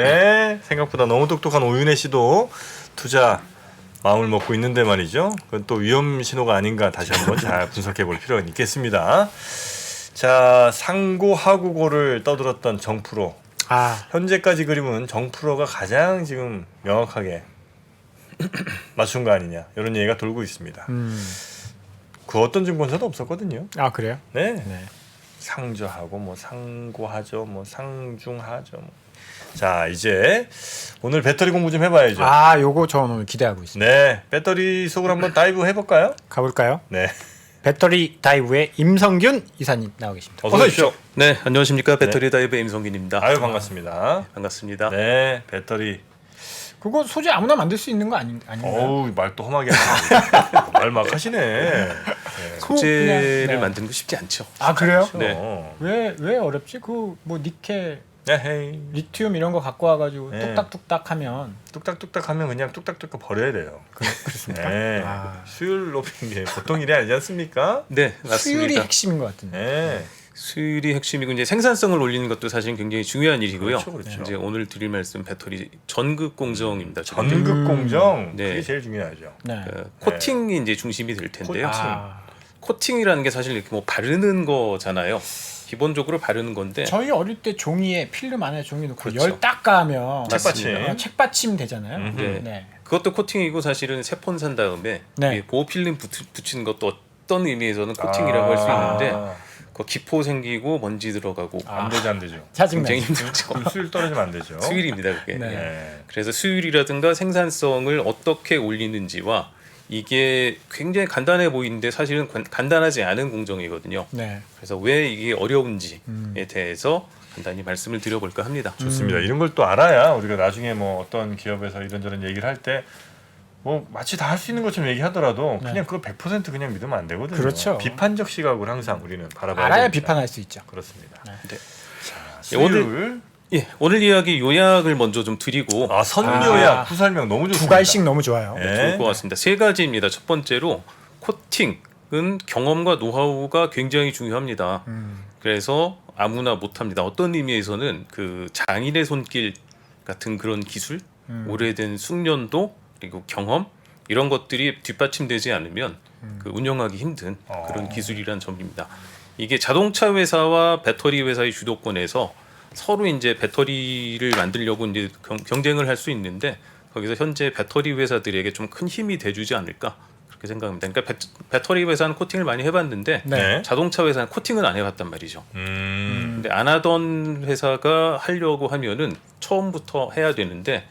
네, 생각보다 너무 똑똑한 오윤혜 씨도 투자 마음을 먹고 있는데 말이죠. 그건 또 위험 신호가 아닌가 다시 한번 잘 분석해 볼 필요가 있겠습니다. 자, 상고하고고를 떠들었던 정프로. 현재까지 그림은 정프로가 가장 지금 명확하게 맞춘 거 아니냐 이런 얘기가 돌고 있습니다. 그 어떤 증권사도 없었거든요. 아 그래요? 네. 네. 상저하고 뭐 상고하죠, 뭐 상중하죠. 뭐. 자, 이제 오늘 배터리 공부 좀 해봐야죠. 요거 저 오늘 기대하고 있습니다. 네, 배터리 속으로 한번 다이브 해볼까요? 가볼까요? 네. 배터리 다이브의 임성균 이사님 나와 계십니다. 어서 오십시오. 네, 안녕하십니까. 배터리 다이브의 임성균입니다. 아유, 반갑습니다. 반갑습니다. 네, 배터리. 그거 소재 아무나 만들 수 있는 거 아닌가요? 어우, 말 또 험하게 하시네. 말 막 하시네. 네. 소재를 네. 만드는 거 쉽지 않죠. 아 그래요? 네. 왜 어렵지? 그 뭐 니켈, 헤이. 리튬 이런 거 갖고 와가지고 네. 뚝딱뚝딱 하면 뚝딱뚝딱 하면 그냥 뚝딱뚝딱 버려야 돼요. 그렇습니까? 네. 수율 높이는 게 보통 일이 아니지 않습니까? 네, 맞습니다. 수율이 핵심인 것 같은데. 네. 수율이 핵심이고 이제 생산성을 올리는 것도 사실 굉장히 중요한 일이고요. 그렇죠. 이제 오늘 드릴 말씀 배터리 전극 공정입니다. 전극 공정 네. 그게 제일 중요하죠. 네. 코팅이 이제 중심이 될 텐데요. 코팅. 코팅이라는 게 사실 이렇게 뭐 바르는 거잖아요. 기본적으로 바르는 건데 저희 어릴 때 종이에 필름 안에 종이 넣고 그렇죠. 열 닦아하면 책받침. 책받침 되잖아요. 네. 네. 그것도 코팅이고 사실은 세폰 산 다음에 네. 이 보호 필름 붙이는 것도 어떤 의미에서는 코팅이라고 할 수 있는데 그 기포 생기고 먼지 들어가고 안 되죠, 안 되죠. 짜증나. 굉장히 힘들죠. 그럼 수율 떨어지면 안 되죠. 수율입니다, 그게. 네. 네. 그래서 수율이라든가 생산성을 어떻게 올리는지와 이게 굉장히 간단해 보이는데 사실은 간단하지 않은 공정이거든요. 네. 그래서 왜 이게 어려운지에 대해서 간단히 말씀을 드려볼까 합니다. 좋습니다. 이런 걸 또 알아야 우리가 나중에 뭐 어떤 기업에서 이런저런 얘기를 할 때 뭐 마치 다 할 수 있는 것처럼 얘기하더라도 네. 그냥 그거 100% 그냥 믿으면 안 되거든요. 그렇죠. 비판적 시각으로 항상 우리는 바라봐야 알아야 됩니다. 비판할 수 있죠. 그렇습니다. 네. 네. 자, 수율. 오늘 이야기 요약을 먼저 좀 드리고 선요약 후설명 너무 좋습니다. 두 가지씩 너무 좋아요. 네. 좋을 것 같습니다. 세 가지입니다. 첫 번째로 코팅은 경험과 노하우가 굉장히 중요합니다. 그래서 아무나 못합니다. 어떤 의미에서는 그 장인의 손길 같은 그런 기술, 오래된 숙련도 그리고 경험 이런 것들이 뒷받침되지 않으면 그 운영하기 힘든 그런 기술이란 점입니다. 이게 자동차 회사와 배터리 회사의 주도권에서 서로 이제 배터리를 만들려고 이제 경쟁을 할 수 있는데 거기서 현재 배터리 회사들에게 좀 큰 힘이 돼주지 않을까 그렇게 생각합니다. 그러니까 배터리 회사는 코팅을 많이 해봤는데 네. 자동차 회사는 코팅은 안 해봤단 말이죠. 근데 안 하던 회사가 하려고 하면은 처음부터 해야 되는데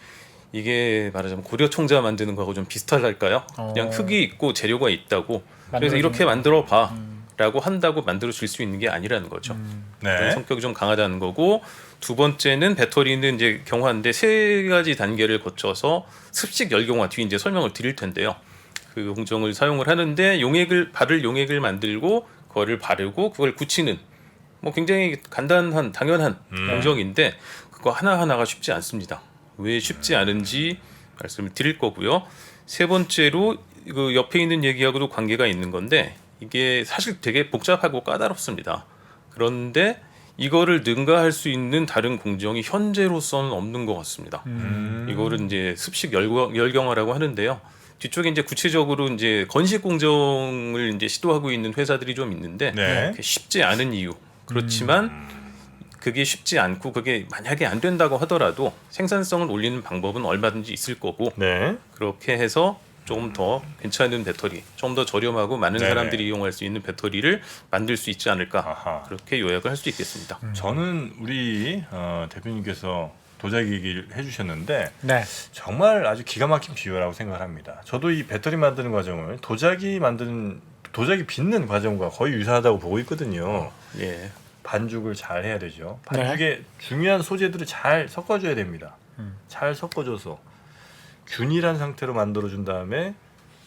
이게 말하자면 고려 총자 만드는 거하고 좀 비슷하달까요? 그냥 흙이 있고 재료가 있다고 그래서 이렇게 만들어 봐라고 한다고 만들어 줄 수 있는 게 아니라는 거죠. 그런 네. 성격이 좀 강하다는 거고 두 번째는 배터리는 이제 경화인데 세 가지 단계를 거쳐서 습식 열경화 뒤에 이제 설명을 드릴 텐데요. 그 공정을 사용을 하는데 바를 용액을 만들고 그거를 바르고 그걸 굳히는 뭐 굉장히 간단한 당연한 공정인데 그거 하나하나가 쉽지 않습니다. 왜 쉽지 않은지 말씀을 드릴 거고요. 세 번째로 그 옆에 있는 얘기하고도 관계가 있는 건데 이게 사실 되게 복잡하고 까다롭습니다. 그런데 이거를 능가할 수 있는 다른 공정이 현재로서는 없는 것 같습니다. 이거를 이제 습식 열경화라고 하는데요. 뒤쪽에 이제 구체적으로 이제 건식 공정을 이제 시도하고 있는 회사들이 좀 있는데 네. 그게 쉽지 않은 이유. 그렇지만 그게 쉽지 않고 그게 만약에 안 된다고 하더라도 생산성을 올리는 방법은 얼마든지 있을 거고 네. 그렇게 해서 조금 더 괜찮은 배터리, 좀 더 저렴하고 많은 네네. 사람들이 이용할 수 있는 배터리를 만들 수 있지 않을까 아하. 그렇게 요약을 할 수 있겠습니다. 저는 우리 대표님께서 도자기 얘기를 해주셨는데 네. 정말 아주 기가 막힌 비유라고 생각을 합니다. 저도 이 배터리 만드는 과정을 도자기 빚는 과정과 거의 유사하다고 보고 있거든요. 예, 반죽을 잘 해야 되죠. 반죽에 중요한 소재들을 잘 섞어줘야 됩니다. 잘 섞어줘서 균일한 상태로 만들어준 다음에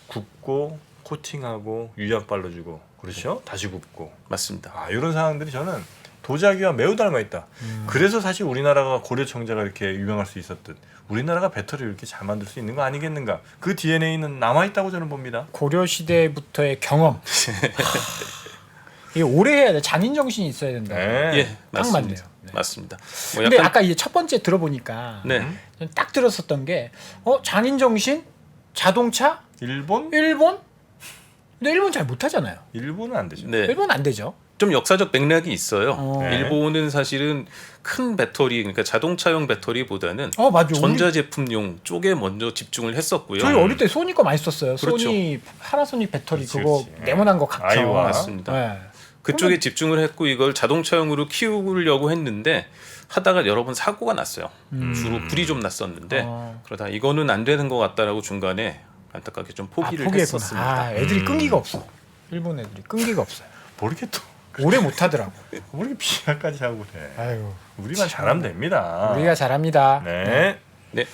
굽고 코팅하고 유약 발라주고 그렇죠? 다시 굽고 맞습니다. 이런 상황들이 저는 도자기와 매우 닮아 있다. 그래서 사실 우리나라가 고려 청자가 이렇게 유명할 수 있었듯 우리나라가 배터리를 이렇게 잘 만들 수 있는 거 아니겠는가? 그 DNA는 남아 있다고 저는 봅니다. 고려 시대부터의 경험. 이게 오래 해야 돼. 장인 정신이 있어야 된다. 네. 예, 딱 맞습니다. 맞네요. 맞습니다. 뭐 근데 약간 아까 이제 첫 번째 들어보니까 네. 딱 들었었던 게 장인 정신, 자동차, 일본? 일본. 근데 일본 잘 못하잖아요. 일본은 안 되죠. 네. 일본 안 되죠. 좀 역사적 맥락이 있어요. 네. 일본은 사실은 큰 배터리, 그러니까 자동차용 배터리보다는 맞아. 전자제품용 쪽에 먼저 집중을 했었고요. 저희 어릴 때 소니 거 많이 썼어요. 그렇죠. 소니 파나소닉 배터리 그렇지, 그거 그렇지. 네모난 거 각져. 아이와. 맞습니다. 네. 그쪽에 집중을 했고 이걸 자동차용으로 키우려고 했는데 하다가 여러 번 사고가 났어요. 주로 불이 좀 났었는데 그러다 이거는 안 되는 것 같다라고 중간에 안타깝게 좀 포기를 포기했구나. 했었습니다. 애들이 끈기가 없어. 일본 애들이 끈기가 없어요. 모르게 또 오래 못 하더라고. 모르게 비하까지 하고 그래. 아유, 우리만 잘하면 됩니다. 우리가 잘합니다. 네. 네.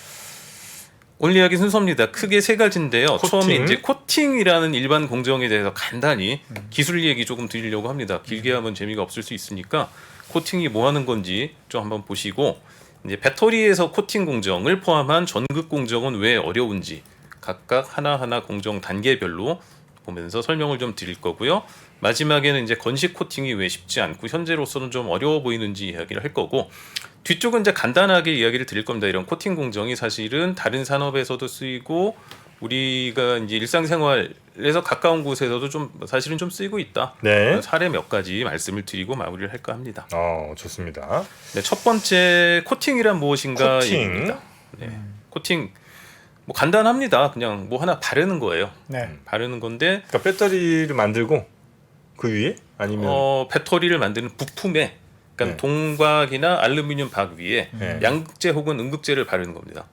오늘 이야기 순서입니다. 크게 세 가지인데요. 코팅. 처음에 이제 코팅이라는 일반 공정에 대해서 간단히 기술 얘기 조금 드리려고 합니다. 길게 하면 재미가 없을 수 있으니까 코팅이 뭐 하는 건지 좀 한번 보시고 이제 배터리에서 코팅 공정을 포함한 전극 공정은 왜 어려운지 각각 하나하나 공정 단계별로 보면서 설명을 좀 드릴 거고요. 마지막에는 이제 건식 코팅이 왜 쉽지 않고 현재로서는 좀 어려워 보이는지 이야기를 할 거고 뒤쪽은 이제 간단하게 이야기를 드릴 겁니다. 이런 코팅 공정이 사실은 다른 산업에서도 쓰이고 우리가 이제 일상생활에서 가까운 곳에서도 좀 사실은 좀 쓰이고 있다. 네. 사례 몇 가지 말씀을 드리고 마무리를 할까 합니다. 좋습니다. 네, 첫 번째 코팅이란 무엇인가 코팅. 입니다. 네, 코팅 뭐 간단합니다. 그냥 뭐 하나 바르는 거예요. 네. 바르는 건데 그러니까 배터리를 만들고 그 위에 아니면 배터리를 만드는 부품에 그러니까 네. 동곽이나 알루미늄 박 위에 네. 양극재 혹은 음극재를 바르는 겁니다.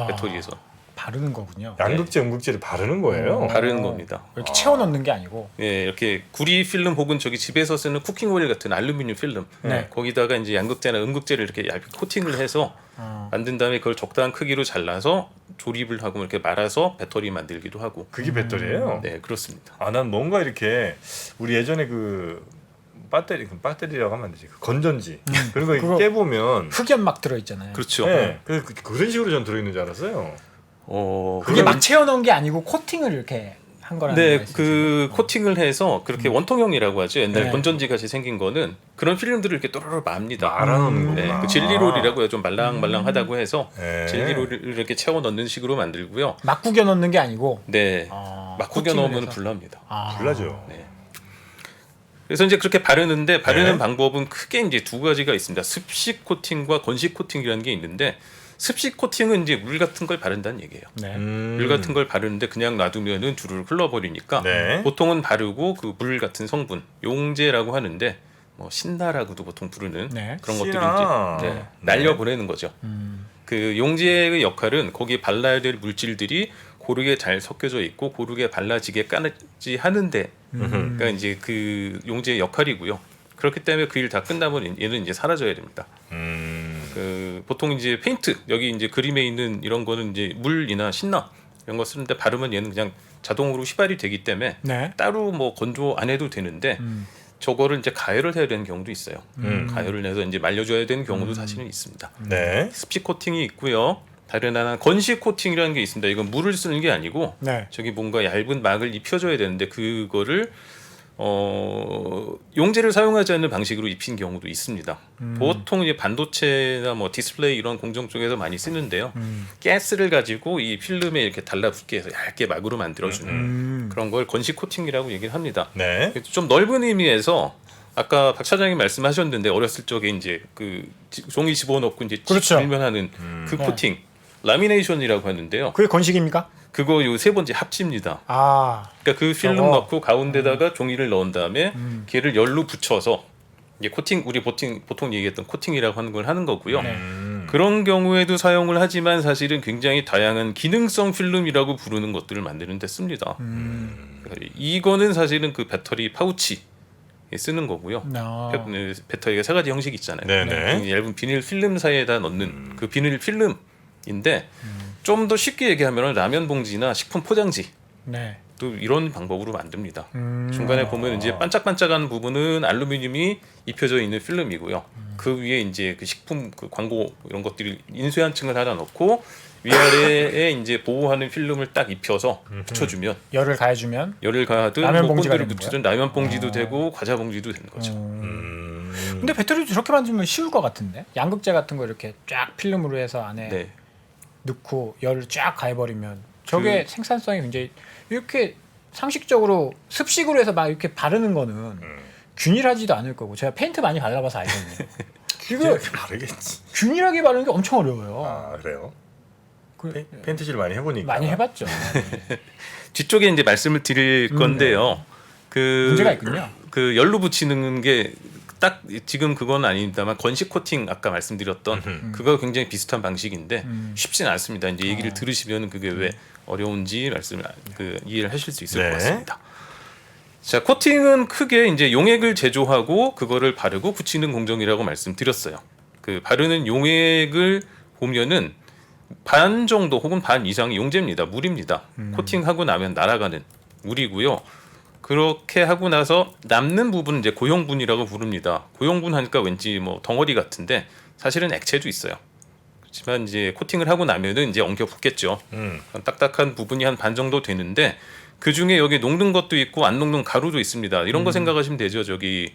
배터리에서 바르는 거군요. 양극재, 음극재를 바르는 거예요. 바르는 겁니다. 이렇게 채워 넣는 게 아니고. 예, 이렇게 구리 필름 혹은 저기 집에서 쓰는 쿠킹 오일 같은 알루미늄 필름 네. 거기다가 이제 양극재나 음극재를 이렇게 얇게 코팅을 해서 만든 다음에 그걸 적당한 크기로 잘라서 조립을 하고 이렇게 말아서 배터리 만들기도 하고. 그게 배터리예요. 네, 그렇습니다. 난 뭔가 이렇게 우리 예전에 그 배터리라고 하면 안 되지. 그 건전지 그런 거 그거 깨보면 흑연 막 들어 있잖아요. 그렇죠. 네. 그런 식으로 전 들어있는 줄 알았어요. 그게 막 채워 넣은 게 아니고 코팅을 이렇게 한 거라는 네, 말씀이시죠? 그 코팅을 해서 그렇게 원통형이라고 하죠. 옛날 네. 건전지 같이 생긴 거는 그런 필름들을 이렇게 또르르 맙니다. 말아놓는 네, 거구나. 그 젤리롤이라고 해요. 좀 말랑말랑하다고 해서 네. 젤리롤을 이렇게 채워 넣는 식으로 만들고요. 막 구겨 넣는 게 아니고. 네, 막 구겨 코팅을 넣으면 해서? 불납니다. 불나죠. 네. 그래서 이제 그렇게 바르는데 바르는 네. 방법은 크게 이제 두 가지가 있습니다. 습식 코팅과 건식 코팅이라는 게 있는데 습식 코팅은 이제 물 같은 걸 바른다는 얘기예요. 네. 물 같은 걸 바르는데 그냥 놔두면은 주르르 흘러버리니까 네. 보통은 바르고 그 물 같은 성분 용제라고 하는데 뭐 신나라고도 보통 부르는 네. 그런 것들이 신나. 이제 네. 날려보내는 거죠. 그 용제의 역할은 거기에 발라야 될 물질들이 고르게 잘 섞여져 있고 고르게 발라지게까지 하는데 그러니까 이제 그 용제의 역할이고요. 그렇기 때문에 그 일 다 끝나면 얘는 이제 사라져야 됩니다. 그 보통 이제 페인트 여기 이제 그림에 있는 이런 거는 이제 물이나 신나 이런 거 쓰는데 바르면 얘는 그냥 자동으로 휘발이 되기 때문에 네. 따로 뭐 건조 안 해도 되는데 저거를 이제 가열을 해야 되는 경우도 있어요. 가열을 해서 이제 말려줘야 되는 경우도 사실은 있습니다. 네. 습식 코팅이 있고요. 다른 하나 건식 코팅이라는 게 있습니다. 이건 물을 쓰는 게 아니고 네. 저기 뭔가 얇은 막을 입혀줘야 되는데 그거를 용제를 사용하지 않는 방식으로 입힌 경우도 있습니다. 보통 이제 반도체나 뭐 디스플레이 이런 공정 쪽에서 많이 쓰는데요. 가스를 가지고 이 필름에 이렇게 달라붙게 해서 얇게 막으로 만들어주는 그런 걸 건식 코팅이라고 얘기를 합니다. 네. 좀 넓은 의미에서 아까 박 차장님 말씀하셨는데 어렸을 적에 이제 그 종이 집어넣고 이제 그렇죠. 밀면하는 그 코팅 라미네이션이라고 하는데요. 그게 건식입니까? 그거 요 세 번째 합치입니다. 그러니까 그 필름 저거. 넣고 가운데다가 종이를 넣은 다음에 걔를 열로 붙여서 이제 코팅 우리 보통 얘기했던 코팅이라고 하는 걸 하는 거고요. 그런 경우에도 사용을 하지만 사실은 굉장히 다양한 기능성 필름이라고 부르는 것들을 만드는 데 씁니다. 이거는 사실은 그 배터리 파우치 쓰는 거고요. 배터리가 세 가지 형식이 있잖아요. 네네. 얇은 비닐 필름 사이에다 넣는 그 비닐 필름인데 좀 더 쉽게 얘기하면 라면 봉지나 식품 포장지 네. 또 이런 방법으로 만듭니다. 중간에 보면 이제 반짝반짝한 부분은 알루미늄이 입혀져 있는 필름이고요. 그 위에 이제 그 식품 그 광고 이런 것들이 인쇄한 층을 하나 넣고 위아래에 이제 보호하는 필름을 딱 입혀서 붙여주면 열을 가해주면 열을 가하든 라면 뭐 봉지가 본드를 되는 붙이든 라면 봉지도 되고 과자 봉지도 되는 거죠. 근데 배터리도 저렇게 만들면 쉬울 것 같은데 양극재 같은 거 이렇게 쫙 필름으로 해서 안에 네. 넣고 열을 쫙 가해버리면 저게 생산성이 굉장히 이렇게 상식적으로 습식으로 해서 막 이렇게 바르는 거는 균일하지도 않을 거고 제가 페인트 많이 발라봐서 알거든요. 이거 이렇게 바르겠지. 균일하게 바르는 게 엄청 어려워요. 아 그래요? 그, 펜트질 많이 해보니까. 많이 해봤죠. 뒤쪽에 이제 말씀을 드릴 건데요. 그 문제가 있군요. 그 열로 붙이는 게 딱 지금 그건 아닙니다만 건식 코팅 아까 말씀드렸던 그거 굉장히 비슷한 방식인데 쉽지는 않습니다. 이제 얘기를 들으시면 그게 왜 어려운지 말씀을 이해를 하실 수 있을 네. 것 같습니다. 자, 코팅은 크게 이제 용액을 제조하고 그거를 바르고 붙이는 공정이라고 말씀드렸어요. 그 바르는 용액을 보면은 반 정도 혹은 반 이상이 용제입니다. 물입니다. 코팅하고 나면 날아가는 물이고요. 그렇게 하고 나서 남는 부분은 이제 고용분이라고 부릅니다. 고용분 하니까 왠지 뭐 덩어리 같은데 사실은 액체도 있어요. 그렇지만 이제 코팅을 하고 나면은 이제 엉겨 붙겠죠. 딱딱한 부분이 한 반 정도 되는데 그 중에 여기 녹는 것도 있고 안 녹는 가루도 있습니다. 이런 거 생각하시면 되죠. 저기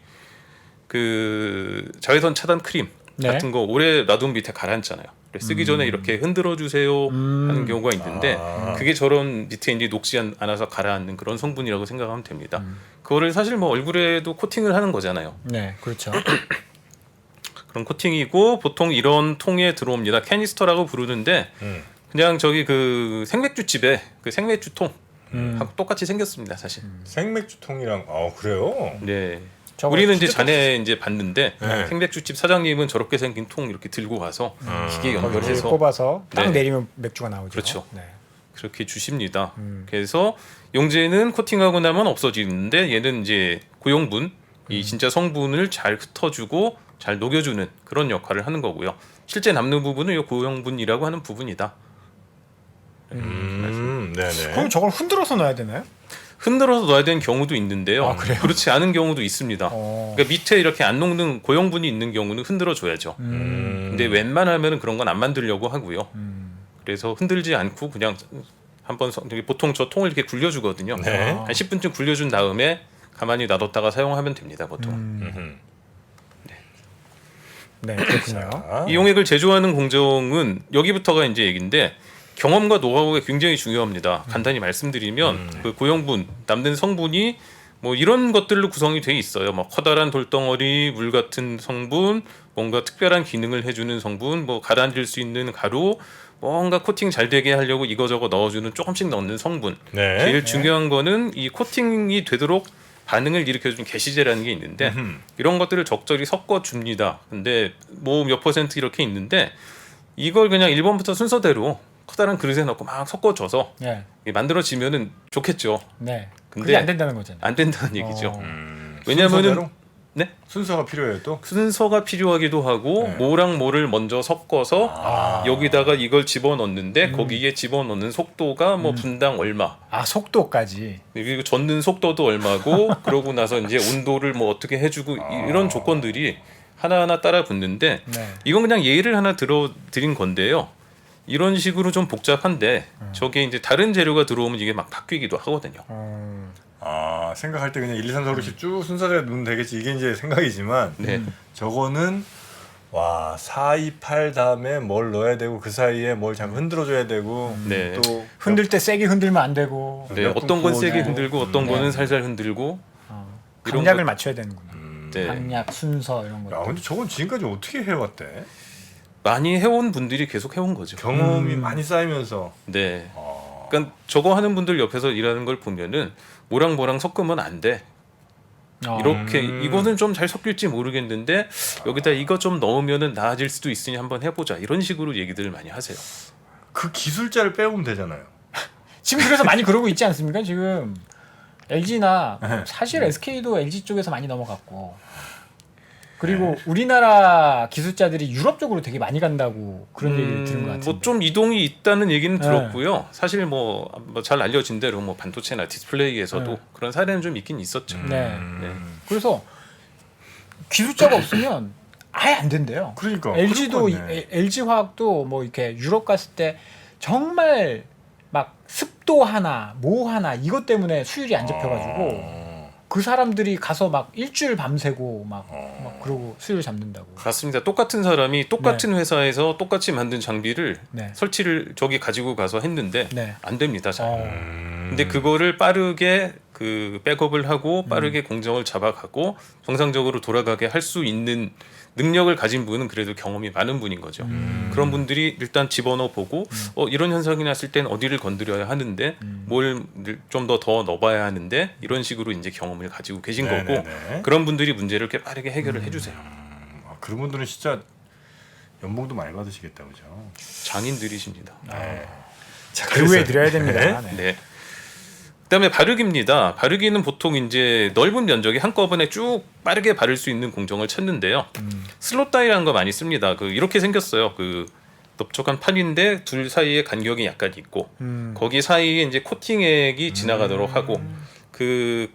그 자외선 차단 크림 네. 같은 거 오래 놔둔 밑에 가라앉잖아요. 쓰기 전에 이렇게 흔들어 주세요 하는 경우가 있는데 그게 저런 밑에 이제 녹지 않아서 가라앉는 그런 성분이라고 생각하면 됩니다. 그거를 사실 뭐 얼굴에도 코팅을 하는 거잖아요. 네, 그렇죠. 그런 코팅이고 보통 이런 통에 들어옵니다. 캐니스터라고 부르는데 그냥 저기 그 생맥주집에 그 생맥주통 하고 똑같이 생겼습니다, 사실. 생맥주통이랑 그래요? 네. 저거 우리는 이제 진짜 잔에 이제 봤는데 네. 생맥주집 사장님은 저렇게 생긴 통 이렇게 들고 가서 기계 거기를 연결해서 꼽아서 딱 네. 내리면 맥주가 나오죠. 그렇죠. 네. 그렇게 주십니다. 그래서 용제는 코팅하고 나면 없어지는데 얘는 이제 고용분, 이 진짜 성분을 잘 흩어주고 잘 녹여주는 그런 역할을 하는 거고요. 실제 남는 부분은 이 고용분이라고 하는 부분이다. 네네. 그럼 저걸 흔들어서 넣어야 되나요? 흔들어서 넣어야 되는 경우도 있는데요. 아, 그래요? 그렇지 않은 경우도 있습니다. 그러니까 밑에 이렇게 안 녹는 고용분이 있는 경우는 흔들어 줘야죠. 근데 웬만하면 그런 건 안 만들려고 하고요. 그래서 흔들지 않고 그냥 한번 보통 저 통을 이렇게 굴려주거든요. 네. 한 10분쯤 굴려준 다음에 가만히 놔뒀다가 사용하면 됩니다. 보통. 네, 그렇군요. 이 용액을 제조하는 공정은 여기부터가 이제 얘기인데 경험과 노하우가 굉장히 중요합니다. 간단히 말씀드리면 그 고용분, 남는 성분이 뭐 이런 것들로 구성이 돼 있어요. 뭐 커다란 돌덩어리, 물 같은 성분, 뭔가 특별한 기능을 해주는 성분, 뭐 가라앉을 수 있는 가루, 뭔가 코팅 잘 되게 하려고 이거저거 넣어주는 조금씩 넣는 성분. 네. 제일 중요한 거는 이 코팅이 되도록 반응을 일으켜주는 게시제라는 게 있는데 이런 것들을 적절히 섞어줍니다. 근데 뭐 몇 퍼센트 이렇게 있는데 이걸 그냥 1번부터 순서대로 커다란 그릇에 넣고 막 섞어줘서 네, 만들어지면은 좋겠죠. 네. 근데 그게 안 된다는 거잖아요. 안 된다는 얘기죠. 왜냐면은 왜냐면은 네? 순서가 필요해요 또. 순서가 필요하기도 하고 네. 뭐랑 뭐를 먼저 섞어서 여기다가 이걸 집어넣는데 거기에 집어넣는 속도가 뭐 분당 얼마 아, 속도까지. 그리고 젓는 속도도 얼마고 그러고 나서 이제 온도를 뭐 어떻게 해주고 이런 조건들이 하나하나 따라 붙는데 네. 이건 그냥 예를 하나 들어드린 건데요. 이런 식으로 좀 복잡한데 저게 이제 다른 재료가 들어오면 이게 막 바뀌기도 하거든요. 생각할 때 그냥 1, 2, 3, 4, 5, 6, 쭉 순서대로 넣으면 되겠지 이게 이제 생각이지만 네. 저거는 4, 2, 8 다음에 뭘 넣어야 되고 그 사이에 뭘 잠깐 흔들어줘야 되고 네. 또 흔들 때 세게 흔들면 안 되고. 네, 몇 어떤 건 분 세게 구워주고. 흔들고 어떤 거는 살살 흔들고 이런 강약을 것- 맞춰야 되는구나. 네. 강약, 순서 이런 거. 야 근데 저건 지금까지 어떻게 해왔대? 많이 해온 분들이 계속 해온 거죠. 경험이 많이 쌓이면서 네. 그러니까 저거 하는 분들 옆에서 일하는 걸 보면은 뭐랑 뭐랑 섞으면 안 돼. 이렇게 이거는 좀 잘 섞일지 모르겠는데 여기다 이거 좀 넣으면은 나아질 수도 있으니 한번 해보자. 이런 식으로 얘기들을 많이 하세요. 그 기술자를 빼오면 되잖아요. 지금 그래서 많이 그러고 있지 않습니까? 지금 LG나 사실 SK도 LG 쪽에서 많이 넘어갔고 그리고 우리나라 기술자들이 유럽 쪽으로 되게 많이 간다고 그런 얘기를 들은 것 같은데. 뭐 좀 이동이 있다는 얘기는 네. 들었고요. 사실 뭐 잘 알려진 대로 뭐 반도체나 디스플레이에서도 네. 그런 사례는 좀 있긴 있었죠. 네. 네. 그래서 기술자가 없으면 아예 안 된대요. 그러니까 LG도 그럴 것 같네. LG 화학도 뭐 이렇게 유럽 갔을 때 정말 막 습도 하나, 뭐 하나 이것 때문에 수율이 안 잡혀가지고 그 사람들이 가서 막 일주일 밤새고 막 그러고 수율 잡는다고. 맞습니다. 똑같은 사람이 똑같은 회사에서 똑같이 만든 장비를 네. 설치를 저기 가지고 가서 했는데 네. 안 됩니다. 잘. 어. 근데 그거를 빠르게 그 백업을 하고 빠르게 공정을 잡아가고 정상적으로 돌아가게 할 수 있는 능력을 가진 분은 그래도 경험이 많은 분인 거죠. 그런 분들이 일단 집어넣어 보고 이런 현상이 났을 땐 어디를 건드려야 하는데 뭘 좀 더 넣어봐야 하는데 이런 식으로 이제 경험을 가지고 계신 거고 네네네. 그런 분들이 문제를 이렇게 빠르게 해결을 해주세요. 아, 그런 분들은 진짜 연봉도 많이 받으시겠다, 그죠? 장인들이십니다. 자, 배우해 드려야 됩니다. 네. 네. 그다음에 바르기입니다. 바르기는 보통 이제 넓은 면적에 한꺼번에 쭉 빠르게 바를 수 있는 공정을 찾는데요. 슬롯 다이라는 거 많이 씁니다. 그 이렇게 생겼어요. 그 넓적한 판인데 둘 사이에 간격이 약간 있고 거기 사이에 이제 코팅액이 지나가도록 하고 그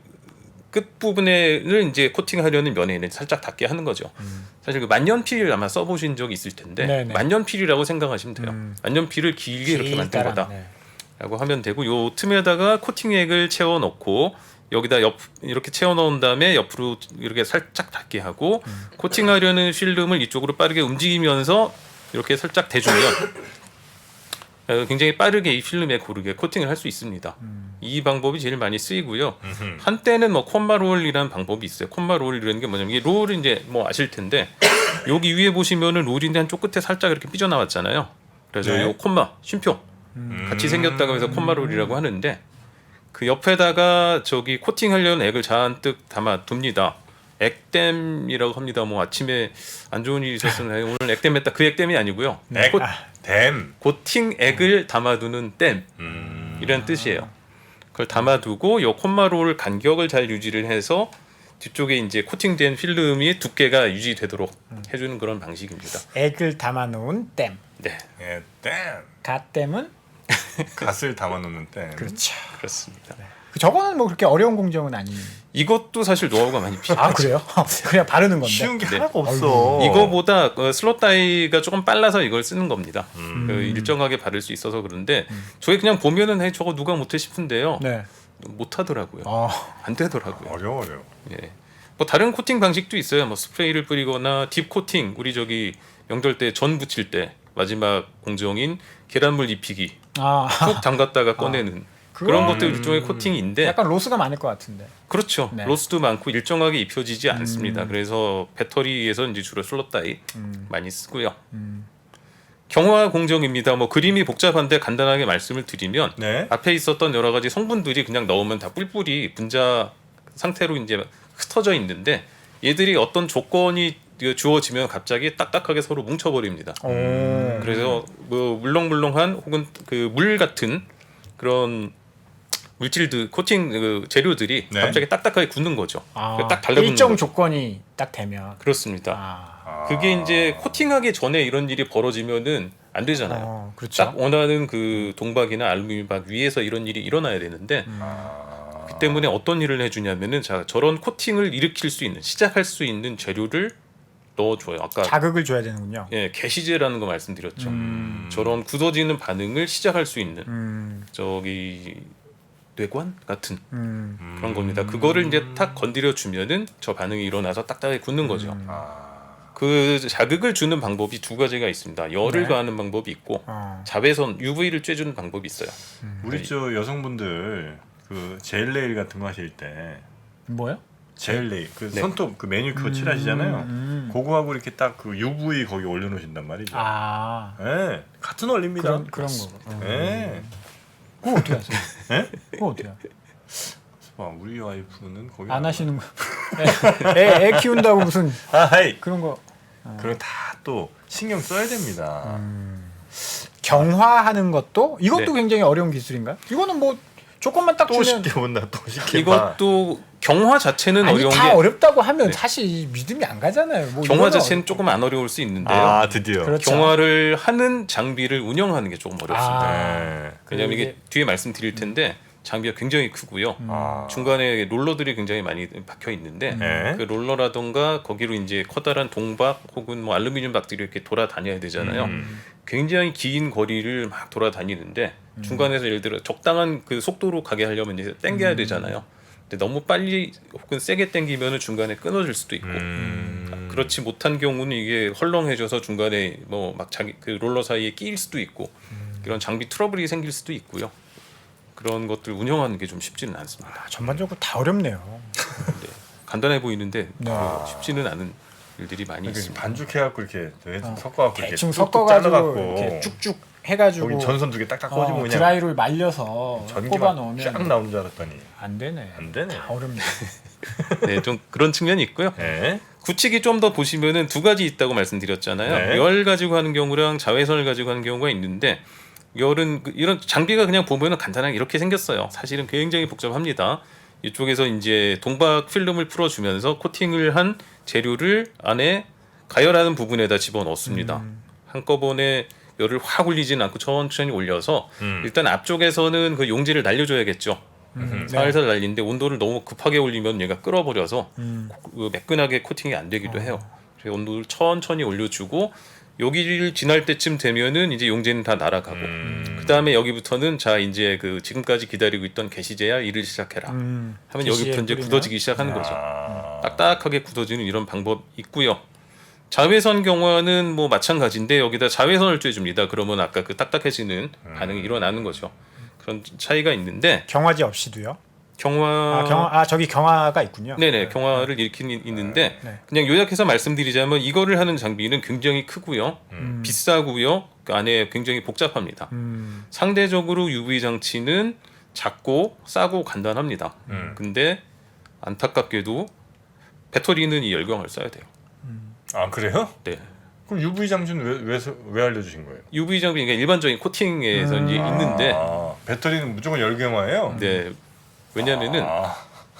끝 부분을 이제 코팅하려는 면에는 살짝 닿게 하는 거죠. 사실 그 만년필 아마 써보신 적 있을 텐데 네네. 만년필이라고 생각하시면 돼요. 만년필을 길게 이렇게 만든 길다란, 거다. 네. 라고 하면 되고 요 틈에다가 코팅액을 채워 넣고 여기다 이렇게 채워 넣은 다음에 옆으로 이렇게 살짝 닿게 하고 코팅하려는 필름을 이쪽으로 빠르게 움직이면서 이렇게 살짝 대주면 굉장히 빠르게 이 필름에 고르게 코팅을 할 수 있습니다. 이 방법이 제일 많이 쓰이고요. 한때는 뭐 콤마 롤이라는 방법이 있어요. 콤마 롤이라는 게 뭐냐면 이게 롤은 이제 뭐 아실 텐데 여기 위에 보시면은 롤인데 한쪽 끝에 살짝 이렇게 삐져나왔잖아요. 그래서 네. 요 콤마 쉼표 같이 생겼다고 해서 콤마롤이라고 하는데 그 옆에다가 저기 코팅하려는 액을 잔뜩 담아 둡니다. 액땜이라고 합니다. 뭐 아침에 안 좋은 일이 있었으면 오늘 액땜했다. 그 액땜이 아니고요. 댐. 코팅액을 담아두는 댐 이런 뜻이에요. 그걸 담아두고 요 콤마롤 간격을 잘 유지를 해서 뒤쪽에 이제 코팅된 필름이 두께가 유지되도록 해주는 그런 방식입니다. 액을 담아놓은 댐. 네, 예, 댐. 갓댐은 갓을 담아놓는 댐. 그렇죠. 그렇습니다. 저거는 뭐 그렇게 어려운 공정은 아니. 이것도 사실 노하우가 많이 필요해요. 아 그래요? 그냥 바르는 건데. 쉬운 게 네. 하나가 없어. 이거보다 슬롯 다이가 조금 빨라서 이걸 쓰는 겁니다. 그 일정하게 바를 수 있어서 그런데 저게 그냥 보면은 저거 누가 못해 싶은데요. 네. 못하더라고요. 아, 안 되더라고요. 어려워요. 예. 뭐 다른 코팅 방식도 있어요. 뭐 스프레이를 뿌리거나 딥 코팅. 우리 저기 명절 때 전 부칠 때 마지막 공정인 계란물 입히기 푹 담갔다가 꺼내는 그런 것도 일종의 코팅인데 약간 로스가 많을 것 같은데. 그렇죠. 네. 로스도 많고 일정하게 입혀지지 않습니다. 그래서 배터리에서 이제 주로 슬롯 다이 많이 쓰고요. 경화 공정입니다. 뭐 그림이 복잡한데 간단하게 말씀을 드리면 네. 앞에 있었던 여러 가지 성분들이 그냥 넣으면 다 뿔뿔이 분자 상태로 이제 흩어져 있는데 얘들이 어떤 조건이 주어지면 갑자기 딱딱하게 서로 뭉쳐버립니다. 그래서 뭐 물렁물렁한 혹은 그 물 같은 그런 물질들 코팅 그 재료들이 네. 갑자기 딱딱하게 굳는 거죠. 아, 딱 달라붙는 일정 거죠. 조건이 딱 되면. 그렇습니다. 아, 그게 이제 코팅하기 전에 이런 일이 벌어지면은 안 되잖아요. 그렇죠. 딱 원하는 그 동박이나 알루미늄 박 위에서 이런 일이 일어나야 되는데 그 때문에 어떤 일을 해주냐면은 자 저런 코팅을 일으킬 수 있는 시작할 수 있는 재료를 넣어줘요. 아까 자극을 줘야 되는군요. 예 게시제라는 거 말씀드렸죠. 저런 굳어지는 반응을 시작할 수 있는 저기 뇌관 같은 그런 겁니다. 그거를 이제 탁 건드려 주면은 저 반응이 일어나서 딱딱하게 굳는 거죠. 그 자극을 주는 방법이 두 가지가 있습니다. 열을 네. 가하는 방법이 있고 자외선 UV를 쬐주는 방법이 있어요. 우리 저 여성분들 그 젤 네일 같은 거 하실 때 뭐요? 젤 네일 그 네. 손톱 그 매니큐어 칠하시잖아요. 그거하고 이렇게 딱 그 UV 거기 올려놓으신단 말이죠. 아, 예, 같은 원리입니다. 그런 거고. 예. 그거 어떻게 하세요? 예? 그거 어떻게 해요? 봐, 우리 와이프는 거기 안 하시는 거. 애 키운다고 무슨 아이 그런 거. 그런 다 또 신경 써야 됩니다. 경화하는 것도 이것도 네. 굉장히 어려운 기술인가요? 이거는 뭐 조건만 딱 또 주면 쉽게 본다, 또 쉽게 봐. 이것도 경화 자체는 아니 어려운 다 게 어렵다고 하면 네. 사실 믿음이 안 가잖아요. 뭐 경화 이거는 자체는 조금 안 어려울 수 있는데요. 아 드디어. 그렇죠. 경화를 하는 장비를 운영하는 게 조금 어렵습니다. 네. 왜냐하면 그게- 이게 뒤에 말씀드릴 텐데 장비가 굉장히 크고요. 아. 중간에 롤러들이 굉장히 많이 박혀 있는데 네. 그 롤러라던가 거기로 이제 커다란 동박 혹은 뭐 알루미늄 박들이 이렇게 돌아다녀야 되잖아요. 굉장히 긴 거리를 막 돌아다니는데 중간에서 예를 들어 적당한 그 속도로 가게 하려면 이제 당겨야 되잖아요. 근데 너무 빨리 혹은 세게 당기면은 중간에 끊어질 수도 있고 그렇지 못한 경우는 이게 헐렁해져서 중간에 뭐 막 자기 그 롤러 사이에 끼일 수도 있고 이런 장비 트러블이 생길 수도 있고요. 그런 것들 운영하는 게 좀 쉽지는 않습니다. 전반적으로 다 어렵네요. 네. 간단해 보이는데 네. 쉽지는 않은 일들이 많이 그러니까 있습니다. 반죽해갖고 이렇게 섞어갖고 이렇게 대충 뚝뚝 섞어가지고 잘라갖고 이렇게 쭉쭉 해가지고 거기 전선 두 개 딱딱 꽂으면 그냥 드라이를 말려서 꼽아 전기만 놓으면 쫙 나오는 줄 알았더니 안 되네. 안 되네. 다 어렵네. 네, 좀 그런 측면이 있고요. 네. 구치기 좀 더 보시면은 두 가지 있다고 말씀드렸잖아요. 네. 열 가지고 하는 경우랑 자외선을 가지고 하는 경우가 있는데 열은 이런 장비가 그냥 보면은 간단하게 이렇게 생겼어요. 사실은 굉장히 복잡합니다. 이쪽에서 이제 동박 필름을 풀어주면서 코팅을 한 재료를 안에 가열하는 부분에다 집어 넣습니다. 한꺼번에 열을 확 올리지는 않고 천천히 올려서 일단 앞쪽에서는 그 용지를 날려줘야겠죠. 살살 날리는데 온도를 너무 급하게 올리면 얘가 끓어버려서 그 매끈하게 코팅이 안 되기도 해요. 그래서 온도를 천천히 올려주고 여기를 지날 때쯤 되면은 이제 용제는 다 날아가고 그 다음에 여기부터는 자 이제 그 지금까지 기다리고 있던 게시제야 일을 시작해라 하면 여기부터 이제 굳어지기 시작하는 거죠. 딱딱하게 굳어지는 이런 방법 있고요. 자외선 경화는 뭐 마찬가지인데 여기다 자외선을 쬐줍니다. 그러면 아까 그 딱딱해지는 반응이 일어나는 거죠. 그런 차이가 있는데 경화제 없이도요? 경화 저기 경화가 있군요. 네네 경화를 일으키는 있는데 네. 그냥 요약해서 말씀드리자면 이거를 하는 장비는 굉장히 크고요, 비싸고요, 그 안에 굉장히 복잡합니다. 상대적으로 UV 장치는 작고 싸고 간단합니다. 근데 안타깝게도 배터리는 이 열광을 써야 돼요. 아 그래요? 네. 그럼 UV 장치는 왜 알려주신 거예요? UV 장비 그러니까 일반적인 코팅에서 이제 있는데 배터리는 무조건 열경화예요? 네. 왜냐면은 아,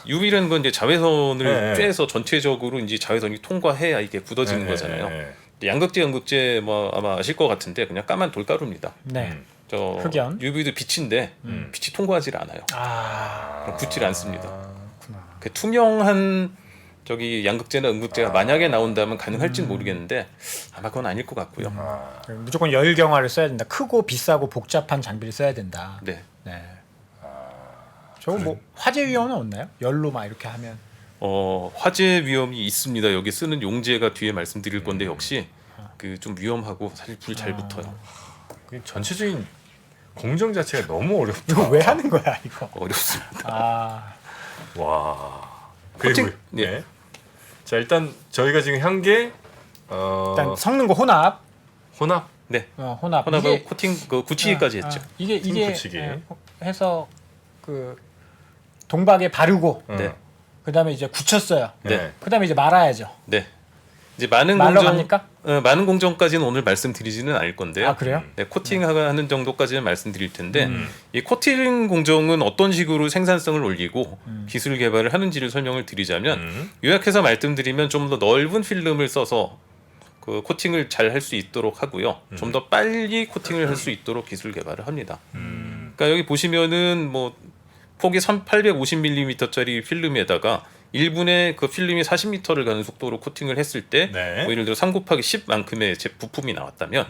UV라는 건 이제 자외선을 네. 쬐서 전체적으로 이제 자외선이 통과해야 이게 굳어지는 네, 거잖아요. 네, 양극재 뭐 아마 아실 것 같은데 그냥 까만 돌가루입니다. 네. 저 흑연. UV도 빛인데 빛이 통과하지 않아요. 아, 그럼 굳질 않습니다. 그렇구나. 그 투명한 저기 양극재나 음극재가 만약에 나온다면 가능할지는 모르겠는데 아마 그건 아닐 것 같고요. 무조건 열 경화를 써야 된다. 크고 비싸고 복잡한 장비를 써야 된다. 네. 네. 저거 뭐 화재 위험은 없나요? 열로 막 이렇게 하면. 화재 위험이 있습니다. 여기 쓰는 용제가 뒤에 말씀드릴 건데 역시 그 좀 위험하고 사실 불 잘 붙어요. 그 전체적인 공정 자체가 너무 어렵다. 이거 왜 하는 거야 이거? 어렵습니다. 아, 와. 코팅? 그리고 네. 네. 자 일단 저희가 지금 향게 일단 섞는 거 혼합. 혼합. 네. 혼합. 하나가 이게- 코팅 그 굳히기까지 했죠. 이게 붙이기. 해서 그 동박에 바르고 네. 그다음에 이제 굳혔어요. 네. 그다음에 이제 말아야죠. 네. 이제 많은 말러 공정 갑니까? 많은 공정까지는 오늘 말씀드리지는 않을 건데요. 아 그래요? 네, 코팅하는 정도까지는 말씀드릴 텐데 이 코팅 공정은 어떤 식으로 생산성을 올리고 기술 개발을 하는지를 설명을 드리자면 요약해서 말씀드리면 좀 더 넓은 필름을 써서 그 코팅을 잘 할 수 있도록 하고요. 좀 더 빨리 코팅을 할 수 있도록 기술 개발을 합니다. 그러니까 여기 보시면은 뭐 폭이 850mm짜리 필름에다가 1분에 그 필름이 40m를 가는 속도로 코팅을 했을 때 네. 뭐 예를 들어 3 곱하기 10만큼의 제 부품이 나왔다면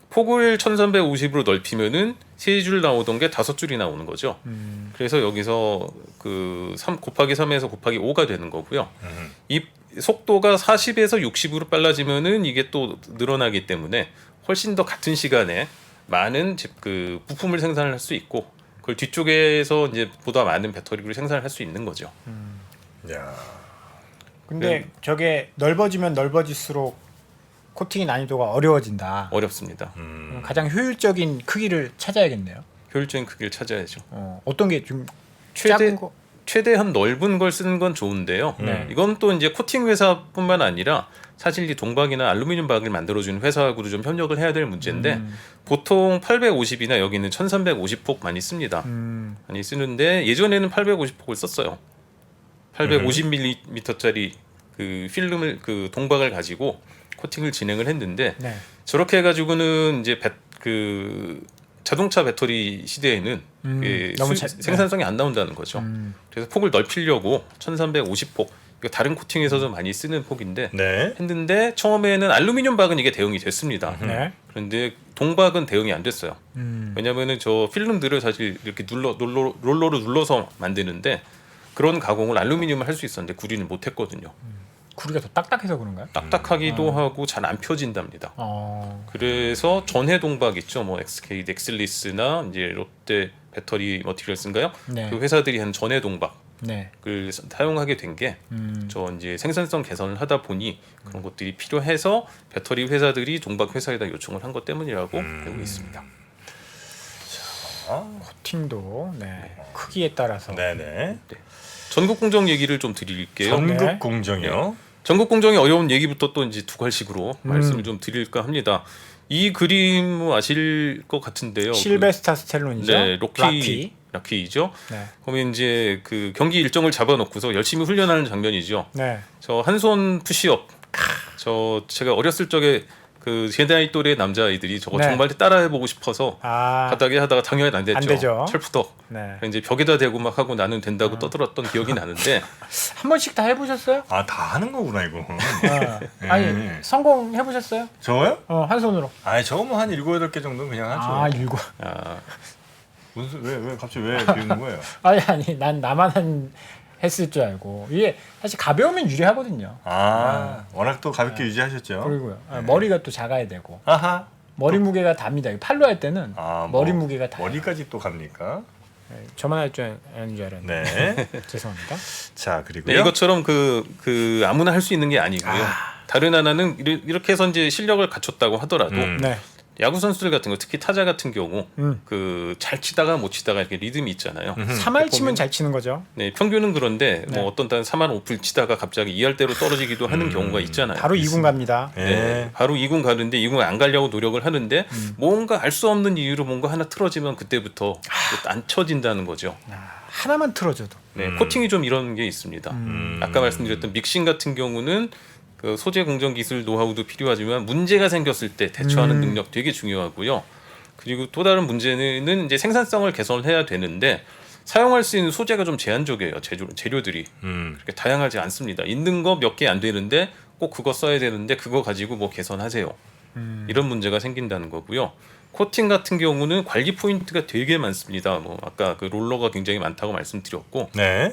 폭을 1350으로 넓히면은 3줄 나오던 게 5줄이 나오는 거죠. 그래서 여기서 그 3 곱하기 3에서 곱하기 5가 되는 거고요. 이 속도가 40에서 60으로 빨라지면은 이게 또 늘어나기 때문에 훨씬 더 같은 시간에 많은 그 부품을 생산을 할 수 있고 그걸 뒤쪽에서 이제 보다 많은 배터리를 생산을 할 수 있는 거죠. 야. 근데 저게 넓어지면 넓어질수록 코팅의 난이도가 어려워진다. 어렵습니다. 그럼 가장 효율적인 크기를 찾아야겠네요. 효율적인 크기를 찾아야죠. 어떤 게 좀 최대 작은 거? 최대한 넓은 걸 쓰는 건 좋은데요. 네. 이건 또 이제 코팅 회사뿐만 아니라 사실 이 동박이나 알루미늄 박을 만들어주는 회사하고도 좀 협력을 해야 될 문제인데 보통 850이나 여기는 1350폭 많이 씁니다. 많이 쓰는데 예전에는 850폭을 썼어요. 850mm짜리 그 필름을 그 동박을 가지고 코팅을 진행을 했는데 네. 저렇게 해가지고는 이제 그 자동차 배터리 시대에는 너무 생산성이 안 나온다는 거죠. 그래서 폭을 넓히려고 1350폭 이거 다른 코팅에서도 많이 쓰는 폭인데 네. 했는데 처음에는 알루미늄 박은 이게 대응이 됐습니다. 네. 그런데 동박은 대응이 안 됐어요. 왜냐면은 저 필름들을 사실 이렇게 롤러로 눌러서 만드는데 그런 가공을 알루미늄을 할 수 있었는데 구리는 못했거든요. 구리가 더 딱딱해서 그런가요? 딱딱하기도 하고 잘 안 펴진답니다. 그래서 전해 동박 있죠, 뭐 SK 넥슬리스나 이제 롯데 배터리 머티리얼스인가요? 네. 그 회사들이 한 전해 동박을 네. 사용하게 된 게 저 이제 생산성 개선을 하다 보니 그런 것들이 필요해서 배터리 회사들이 동박 회사에다 요청을 한 것 때문이라고 되고 있습니다. 코팅도 크기에 따라서 네네. 전국 공정 얘기를 좀 드릴게요. 전국 네. 공정이요. 전국 공정의 어려운 얘기부터 또 이제 두 갈식으로 말씀을 좀 드릴까 합니다. 이 그림 아실 것 같은데요. 실베스타 스텔론이죠. 네, 라키이죠. 네. 그러면 이제 그 경기 일정을 잡아놓고서 열심히 훈련하는 장면이죠. 네. 저 한 손 푸시업. 제가 어렸을 적에 그 제 나이 또래 남자아이들이 저거 네. 정말 따라해보고 싶어서 바닥에 하다가 당연히 안 됐죠. 안 되죠. 철푸덕. 네. 이제 벽에다 대고 막 하고 나는 된다고 떠들었던 기억이 나는데 한 번씩 다 해보셨어요? 다 하는 거구나 이거. 아니 성공 해보셨어요? 저요? 한 손으로. 저거 뭐 한 7, 8개 정도는 그냥 하죠. 일곱. 무슨 왜 갑자기 왜 비우는 거예요? 아니 난 나만 했을 줄 알고 이게 사실 가벼우면 유리하거든요. 워낙 또 가볍게 유지하셨죠. 그리고요. 머리가 또 작아야 되고. 아하. 머리 무게가 답니다. 팔로 할 때는 머리 무게가 다. 머리까지 또 갑니까? 저만 할 줄 아는 줄 알았는데. 네. 죄송합니다. 자 그리고요. 네, 이것처럼 그 아무나 할 수 있는 게 아니고요. 다른 하나는 이렇게 해서 이제 실력을 갖췄다고 하더라도 네. 야구 선수들 같은 거 특히 타자 같은 경우 그 잘 치다가 못 치다가 이렇게 리듬이 있잖아요. 3할 치면 잘 치는 거죠. 네, 평균은 그런데 네. 뭐 어떤 때는 3할 5풀 치다가 갑자기 2할대로 떨어지기도 하는 경우가 있잖아요. 바로 2군 갑니다. 네, 바로 2군 가는데 2군 안 가려고 노력을 하는데 뭔가 알 수 없는 이유로 뭔가 하나 틀어지면 그때부터 안 쳐진다는 거죠. 하나만 틀어줘도. 네, 코팅이 좀 이런 게 있습니다. 아까 말씀드렸던 믹싱 같은 경우는 그 소재 공정 기술 노하우도 필요하지만 문제가 생겼을 때 대처하는 능력 되게 중요하고요. 그리고 또 다른 문제는 이제 생산성을 개선해야 되는데 사용할 수 있는 소재가 좀 제한적이에요. 재료들이 그렇게 다양하지 않습니다. 있는 거 몇 개 안 되는데 꼭 그거 써야 되는데 그거 가지고 뭐 개선하세요. 이런 문제가 생긴다는 거고요. 코팅 같은 경우는 관리 포인트가 되게 많습니다. 뭐 아까 그 롤러가 굉장히 많다고 말씀드렸고, 네.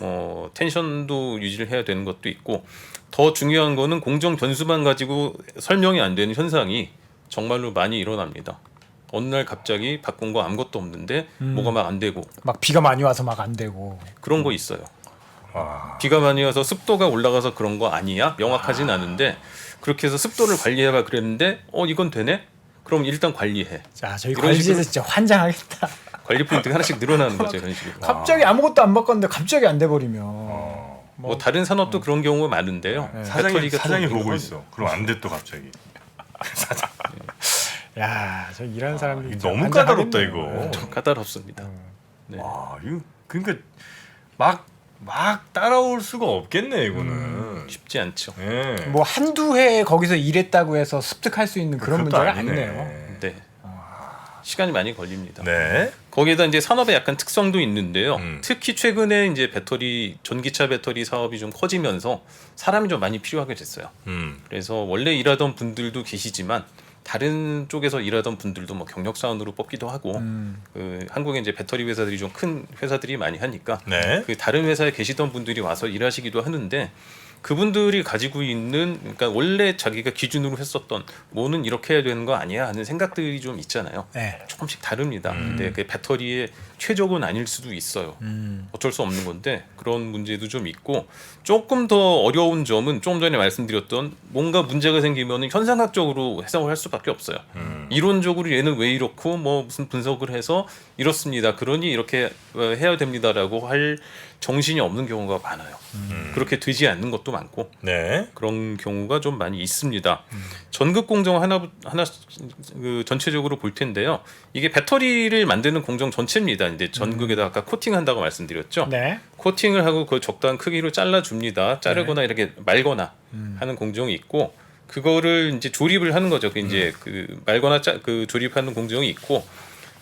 텐션도 유지를 해야 되는 것도 있고, 더 중요한 거는 공정 변수만 가지고 설명이 안 되는 현상이 정말로 많이 일어납니다. 어느 날 갑자기 바꾼 거 아무것도 없는데 뭐가 막 안 되고 막 비가 많이 와서 막 안 되고. 그런 거 있어요. 비가 많이 와서 습도가 올라가서 그런 거 아니야? 명확하진 않은데 그렇게 해서 습도를 관리해봐 그랬는데 이건 되네? 그럼 일단 관리해. 자, 저희 이런 관리실에서 식으로- 진짜 환장하겠다. 관리 포인트가 하나씩 늘어나는 거죠. 이런 식으로. 갑자기 아무것도 안 바꿨는데 갑자기 안 돼 버리면. 뭐 다른 산업도 그런 경우가 많은데요. 배터리가 사장이 좀 보고 이런 있어. 그럼 안 돼 또 갑자기. 야, 저 일하는 사람들이 이거 진짜 너무 까다롭다 환장하겠네요. 이거. 좀 까다롭습니다. 네. 이거 그러니까 막 따라올 수가 없겠네 이거는. 쉽지 않죠. 네. 뭐 한두 해 거기서 일했다고 해서 습득할 수 있는 그런 그것도 문제가 아니네. 아니네요. 네. 시간이 많이 걸립니다. 네. 거기에다 이제 산업의 약간 특성도 있는데요. 음. 특히 최근에 이제 전기차 배터리 사업이 좀 커지면서 사람이 좀 많이 필요하게 됐어요. 그래서 원래 일하던 분들도 계시지만 다른 쪽에서 일하던 분들도 뭐 경력 사원으로 뽑기도 하고 그 한국에 이제 배터리 회사들이 좀 큰 회사들이 많이 하니까 네. 그 다른 회사에 계시던 분들이 와서 일하시기도 하는데 그분들이 가지고 있는 그러니까 원래 자기가 기준으로 했었던 뭐는 이렇게 해야 되는 거 아니야 하는 생각들이 좀 있잖아요. 네. 조금씩 다릅니다. 근데 그 배터리의 최적은 아닐 수도 있어요. 어쩔 수 없는 건데 그런 문제도 좀 있고 조금 더 어려운 점은 조금 전에 말씀드렸던 뭔가 문제가 생기면 현상학적으로 해석을 할 수밖에 없어요. 이론적으로 얘는 왜 이렇고 뭐 무슨 분석을 해서 이렇습니다. 그러니 이렇게 해야 됩니다라고 할 정신이 없는 경우가 많아요. 그렇게 되지 않는 것도 많고 네. 그런 경우가 좀 많이 있습니다. 전극 공정 하나 그 전체적으로 볼 텐데요. 이게 배터리를 만드는 공정 전체입니다. 이제 전극에다 아까 코팅한다고 말씀드렸죠. 네. 코팅을 하고 그 적당한 크기로 잘라줍니다. 자르거나 이렇게 말거나 하는 공정이 있고 그거를 이제 조립을 하는 거죠. 그 이제 그 말거나 그 조립하는 공정이 있고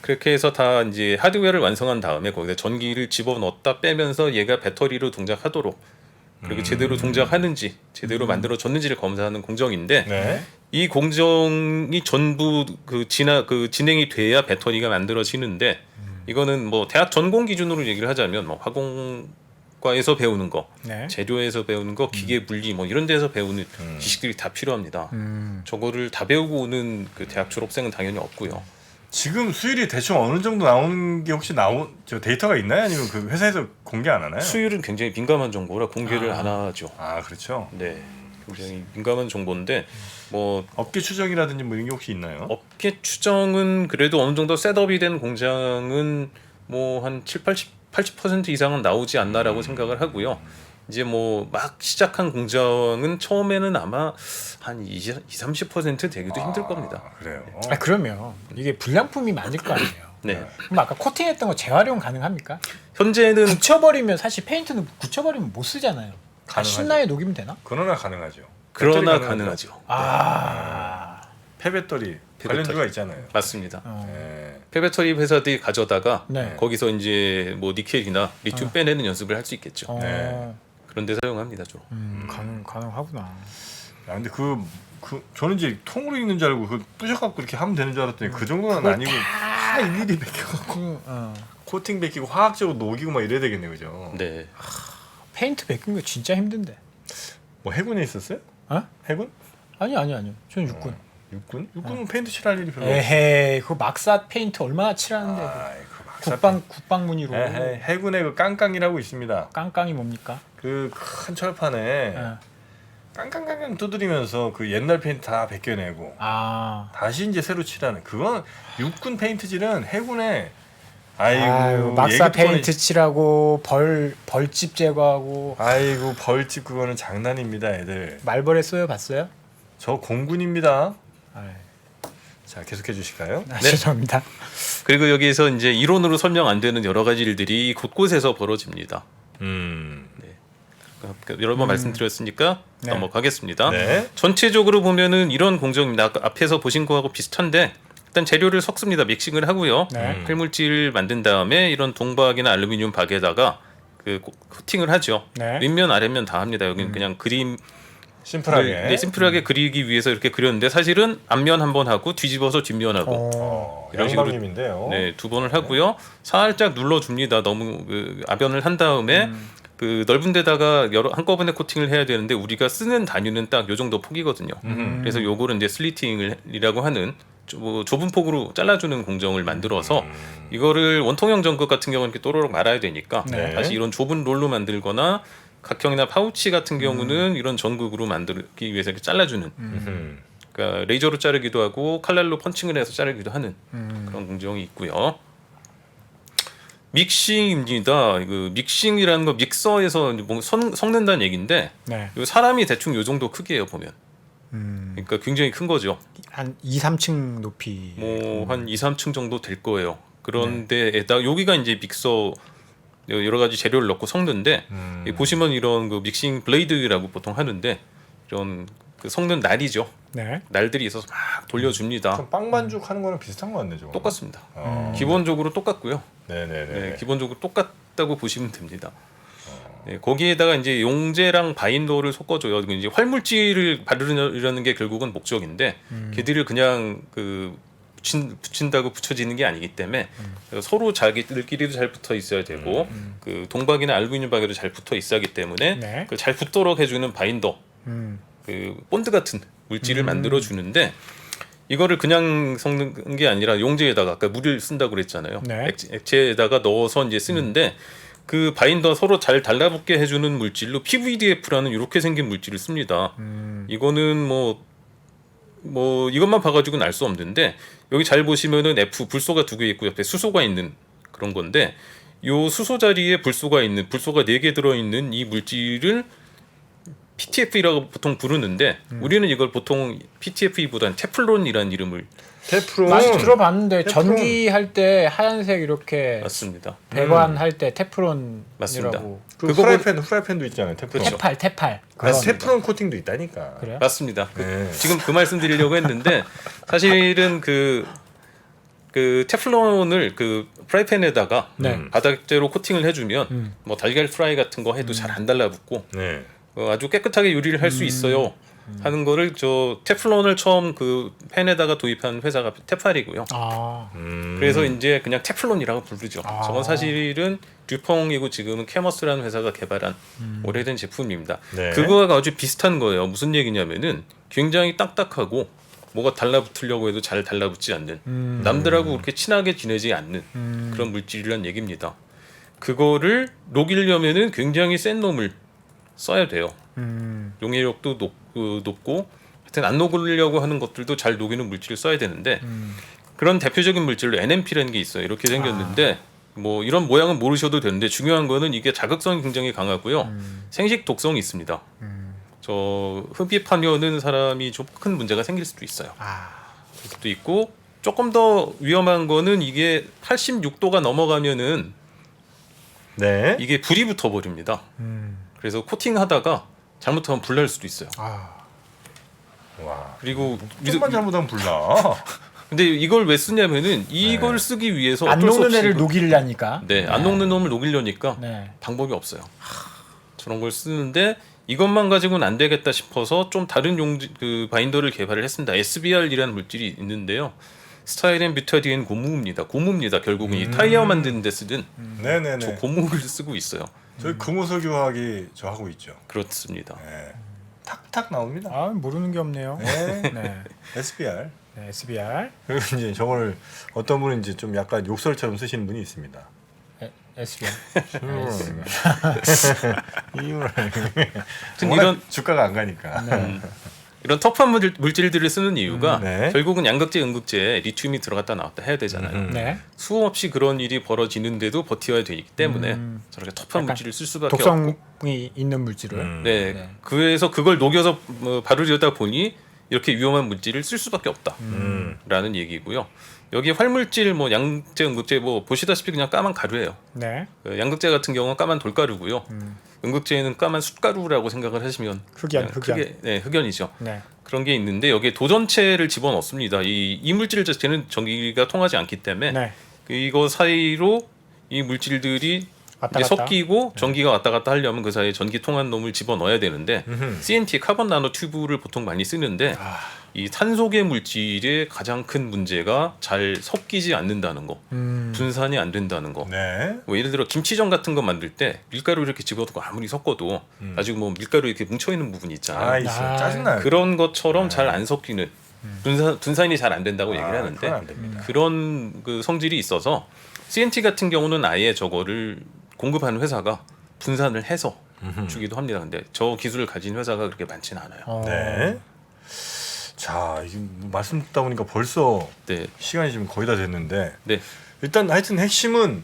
그렇게 해서 다 이제 하드웨어를 완성한 다음에 거기다 전기를 집어넣었다 빼면서 얘가 배터리로 동작하도록 그리고 제대로 동작하는지 제대로 만들어졌는지를 검사하는 공정인데 네. 이 공정이 전부 진행이 돼야 배터리가 만들어지는데 이거는 뭐 대학 전공 기준으로 얘기를 하자면 뭐 화공과 과에서 배우는 거, 네. 재료에서 배우는 거, 기계 물리 뭐 이런 데서 배우는 지식들이 다 필요합니다. 저거를 다 배우고 오는 그 대학 졸업생은 당연히 없고요. 지금 수율이 대충 어느 정도 나오는 게 혹시 저 데이터가 있나요? 아니면 그 회사에서 공개 안 하나요? 수율은 굉장히 민감한 정보라 공개를 안 하죠. 아 그렇죠. 네, 굉장히 민감한 정보인데 뭐 업계 추정이라든지 뭐 이런 게 혹시 있나요? 업계 추정은 그래도 어느 정도 셋업이 된 공장은 뭐 한 80% 이상은 나오지 않나라고 생각을 하고요. 이제 뭐 막 시작한 공장은 처음에는 아마 한 30% 되기도 힘들 겁니다. 그래요. 그러면 이게 불량품이 많을 거 아니에요. 네. 그럼 아까 코팅했던 거 재활용 가능합니까? 현재는 굳혀버리면 사실 페인트는 굳혀버리면 못 쓰잖아요. 다 가능하죠. 신나에 녹이면 되나? 그러나 가능하죠. 그러나 배터리 가능하죠. 아, 폐배터리 관련주가 있잖아요. 맞습니다. 네. 폐배터리 회사들이 가져다가 네. 거기서 이제 뭐 니켈이나 리튬 빼내는 연습을 할 수 있겠죠. 어, 그런 데 사용합니다, 주로. 가능하구나. 야, 근데 저는 이제 통으로 있는 줄 알고 부셔갖고 이렇게 하면 되는 줄 알았더니 그 정도는 아니고 다 일일이 벗겨갖고 코팅 벗기고 화학적으로 녹이고 막 이래야 되겠네요, 그죠? 네. 페인트 벗긴 거 진짜 힘든데. 뭐 해군에 있었어요? 어? 해군? 아니요. 저는 육군. 육군? 육군은 페인트 칠할 일이 별로 없어. 에헤이, 그 막사 페인트 얼마나 칠하는데. 그 막사 국방무늬로. 에헤이, 해군에 그 깡깡이라고 있습니다. 깡깡이 뭡니까? 그 큰 철판에 깡깡깡깡 두드리면서 그 옛날 페인트 다 벗겨내고 아, 다시 이제 새로 칠하는 그건 육군 페인트질은 해군에 아유, 막사 페인트 칠하고 벌집 제거하고. 아이고 벌집 그거는 장난입니다, 애들. 말벌에 쏘여 봤어요? 저 공군입니다. 아이, 자 계속해 주실까요? 죄송합니다. 그리고 여기에서 이제 이론으로 설명 안 되는 여러 가지 일들이 곳곳에서 벌어집니다. 여러 번 말씀드렸으니까 네. 넘어가겠습니다. 네. 전체적으로 보면은 이런 공정입니다. 아까 앞에서 보신 거하고 비슷한데 일단 재료를 섞습니다. 믹싱을 하고요. 네. 필물질을 만든 다음에 이런 동박이나 알루미늄 박에다가 그 코팅을 하죠. 네. 윗면 아랫면 다 합니다. 여기는 그냥 그림 심플하게. 네, 심플하게 그리기 위해서 이렇게 그렸는데 사실은 앞면 한 번 하고 뒤집어서 뒷면하고 이런 식으로 양방님인데요. 네, 두 번을 하고요. 살짝 눌러줍니다. 너무 압연을 한 다음에 그 넓은 데다가 한꺼번에 코팅을 해야 되는데 우리가 쓰는 단위는 딱 요 정도 폭이거든요. 그래서 요거를 이제 슬리팅이라고 하는 좁은 폭으로 잘라주는 공정을 만들어서 이거를 원통형 전극 같은 경우는 이렇게 또로록 말아야 되니까 네. 다시 이런 좁은 롤로 만들거나 각형이나 파우치 같은 경우는 이런 전극으로 만들기 위해서 이렇게 잘라주는 그러니까 레이저로 자르기도 하고 칼날로 펀칭을 해서 자르기도 하는 그런 공정이 있고요. 믹싱입니다. 그 믹싱이라는 거 믹서에서 뭐 섞는다는 얘기인데 네. 요 사람이 대충 요 정도 크기예요 보면. 그러니까 굉장히 큰 거죠. 한 2, 3층 높이. 뭐 한 2, 3층 정도 될 거예요. 그런데에다 여기가 이제 믹서 여러 가지 재료를 넣고 섞는데 보시면 이런 그 믹싱 블레이드라고 보통 하는데 이런 그 섞는 날이죠. 네. 날들이 있어서 막 돌려줍니다. 그럼 빵 반죽 하는 거랑 비슷한 거 같네, 저거. 똑같습니다. 기본적으로 똑같고요. 네네네. 네, 기본적으로 똑같다고 보시면 됩니다. 네, 거기에다가 이제 용제랑 바인더를 섞어줘요. 이제 활물질을 바르려는 게 결국은 목적인데 걔들을 그냥 그 붙인다고 붙여지는 게 아니기 때문에 서로 자기들끼리도 잘 붙어 있어야 되고 그 동박이나 알루미늄 박에도 잘 붙어 있어야 하기 때문에 네. 그걸 잘 붙도록 해주는 바인더, 그 본드 같은 물질을 만들어 주는데 이거를 그냥 섞는 게 아니라 용제에다가 아까 물을 쓴다고 그랬잖아요. 네. 액체에다가 넣어서 이제 쓰는데 그 바인더 서로 잘 달라붙게 해주는 물질로 PVDF라는 이렇게 생긴 물질을 씁니다. 이거는 뭐 이것만 봐가지고는 알 수 없는데 여기 잘 보시면은 F 불소가 두 개 있고 옆에 수소가 있는 그런 건데 요 수소 자리에 불소가 4개 들어있는 이 물질을 PTFE라고 보통 부르는데 우리는 이걸 보통 PTFE보다는 테플론이라는 이름을 테프론. 많이 들어봤는데 테프론. 전기 할 때 하얀색 이렇게 맞습니다. 배관 할 때 테프론이라고. 맞습니다. 그 후라이팬도 있잖아요, 테프론. 그렇죠. 테팔. 아, 테프론 코팅도 있다니까. 그래요? 맞습니다. 네. 지금 그 말씀 드리려고 했는데 사실은 그 테플론을 그 프라이팬에다가 네. 바닥재로 코팅을 해주면 뭐 달걀 프라이 같은 거 해도 잘 안 달라붙고 네. 아주 깨끗하게 요리를 할 수 있어요. 하는 거를 저 테플론을 처음 그 펜에다가 도입한 회사가 테팔이고요. 아, 그래서 이제 그냥 테플론이라고 부르죠. 아. 저건 사실은 듀퐁이고 지금은 캐머스라는 회사가 개발한 오래된 제품입니다. 네. 그거가 아주 비슷한 거예요. 무슨 얘기냐면은 굉장히 딱딱하고 뭐가 달라붙으려고 해도 잘 달라붙지 않는 남들하고 그렇게 친하게 지내지 않는 그런 물질이란 얘기입니다. 그거를 녹이려면은 굉장히 센 놈을 써야 돼요. 용해력도 높고 하여튼 안 녹으려고 하는 것들도 잘 녹이는 물질을 써야 되는데 그런 대표적인 물질로 NMP라는 게 있어요. 이렇게 생겼는데 뭐 이런 모양은 모르셔도 되는데 중요한 거는 이게 자극성이 굉장히 강하고요. 생식 독성이 있습니다. 저 흡입하려는 사람이 좀 큰 문제가 생길 수도 있어요. 아, 그것도 있고 조금 더 위험한 거는 이게 86도가 넘어가면은 네. 이게 불이 붙어 버립니다. 그래서 코팅하다가 잘못하면 불날 수도 있어요. 아, 와. 그리고 좀만 잘못하면 불나. 근데 이걸 왜 쓰냐면은 이걸 쓰기 위해서 안 어쩔 수 녹는 없이 애를 이걸- 녹이려니까. 네, 안 녹는 놈을 녹이려니까 네. 방법이 없어요. 저런 걸 쓰는데 이것만 가지고는 안 되겠다 싶어서 좀 다른 용지 그 바인더를 개발을 했습니다. SBR이라는 물질이 있는데요. 스타일앤 뷰타디엔 고무입니다. 결국은 이 타이어 만드는 데 쓰는 네네네. 저 고무를 쓰고 있어요. 저희 금호석유화학이 저 하고 있죠. 그렇습니다. 네. 탁탁 나옵니다. 아, 모르는 게 없네요. 네. 네. SBR. 네, SBR. 그리고 이제 저걸 어떤 분은 이제 좀 약간 욕설처럼 쓰시는 분이 있습니다. SBR. 이유를 하여튼 워낙 이런 주가가 안 가니까. 이런 터프한 물질들을 쓰는 이유가 네. 결국은 양극재, 음극재에 리튬이 들어갔다 나왔다 해야 되잖아요. 네. 수없이 그런 일이 벌어지는데도 버텨야 되기 때문에 저렇게 터프한 약간 물질을 쓸 수밖에 없고 독성이 있는 물질을. 네, 네. 그래서 그걸 녹여서 바르려다 보니 이렇게 위험한 물질을 쓸 수밖에 없다라는 얘기고요. 여기 활물질 뭐 양극재, 음극재 뭐 보시다시피 그냥 까만 가루예요. 네. 그 양극재 같은 경우는 까만 돌가루고요. 음극재는 까만 숯가루라고 생각을 하시면 흑연, 그냥 흑연. 크게 네, 흑연이죠. 네. 그런 게 있는데 여기에 도전체를 집어넣습니다. 이 물질 자체는 전기가 통하지 않기 때문에 네. 이거 사이로 이 물질들이 왔다 이제 갔다. 섞이고 전기가 왔다 갔다 하려면 그 사이에 전기 통한 놈을 집어넣어야 되는데 CNT 카본 나노 튜브를 보통 많이 쓰는데 이 탄소계 물질의 가장 큰 문제가 잘 섞이지 않는다는 거, 분산이 안 된다는 거. 네. 뭐 예를 들어 김치전 같은 거 만들 때 밀가루 이렇게 집어넣고 아무리 섞어도 나중에 뭐 밀가루 이렇게 뭉쳐 있는 부분이 있잖아요. 아 있어. 아, 짜증나요. 그런 것처럼 잘 안 섞이는 분산이 잘 안 된다고 얘기를 그건 하는데 안 됩니다. 그런 그 성질이 있어서 CNT 같은 경우는 아예 저거를 공급하는 회사가 분산을 해서 주기도 합니다. 근데 저 기술을 가진 회사가 그렇게 많지는 않아요. 네. 자, 이게 뭐 말씀 듣다 보니까 벌써 네, 시간이 지금 거의 다 됐는데 네, 일단 하여튼 핵심은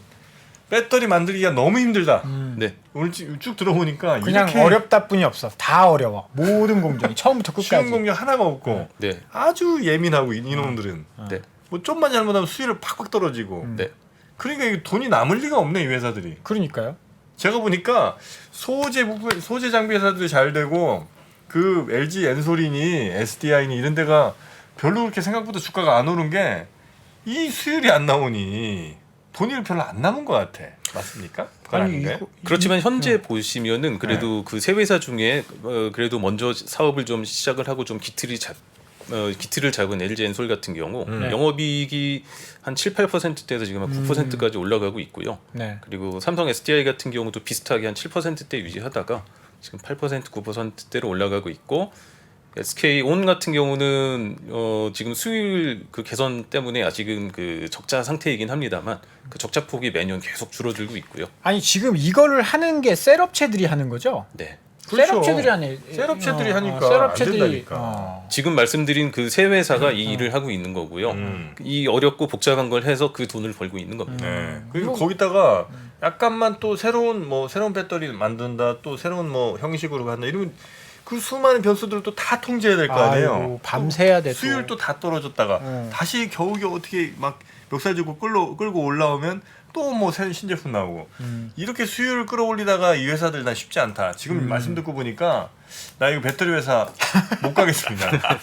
배터리 만들기가 너무 힘들다. 네. 오늘 쭉 들어보니까 그냥 이렇게 어렵다 뿐이 없어. 다 어려워. 모든 공정이 처음부터 쉬운 끝까지. 공격 하나가 없고 네, 아주 예민하고 이놈들은 네, 뭐 좀만 잘못하면 수율을 팍팍 떨어지고 네. 그러니까 이게 돈이 남을 리가 없네 이 회사들이. 그러니까요. 제가 보니까 소재 장비 회사들이 잘 되고 그 LG 엔소린이 SDI니 이런 데가 별로 그렇게 생각보다 주가가 안 오른 게 이 수율이 안 나오니 돈이 별로 안 남은 것 같아. 맞습니까? 그건 아니 아닌가요? 이거 그렇지만 현재 보시면은 그래도 그 세 회사 중에 그래도 먼저 사업을 좀 시작을 하고 좀 기틀을 잡은 LG 엔솔 같은 경우 영업이익이 한 7, 8%대에서 지금 한 9%까지 올라가고 있고요. 네. 그리고 삼성 SDI 같은 경우도 비슷하게 한 7%대 유지하다가 지금 8%, 9%대로 올라가고 있고 SK온 같은 경우는 지금 수율 그 개선 때문에 아직은 그 적자 상태이긴 합니다만 그 적자 폭이 매년 계속 줄어들고 있고요. 아니 지금 이거를 하는 게 셀업체들이 하는 거죠? 네. 그렇죠. 셀업체들이 하네. 셀업체들이 하니까 셀업체들이 안 된다니까. 지금 말씀드린 그 세 회사가 이 일을 하고 있는 거고요. 이 어렵고 복잡한 걸 해서 그 돈을 벌고 있는 겁니다. 네. 그리고 거기다가 약간만 또 새로운 배터리 만든다, 또 새로운 뭐 형식으로 간다 이러면 그 수많은 변수들을 또 다 통제해야 될 거 아니에요. 아이고, 밤새야 돼. 또. 수율도 다 떨어졌다가 다시 겨우겨우 어떻게 막 멱살 쥐고 끌고 올라오면 또 뭐 새 신제품 나오고 이렇게 수율을 끌어올리다가 이 회사들 난 쉽지 않다. 지금 말씀 듣고 보니까 나 이거 배터리 회사 못 가겠습니다.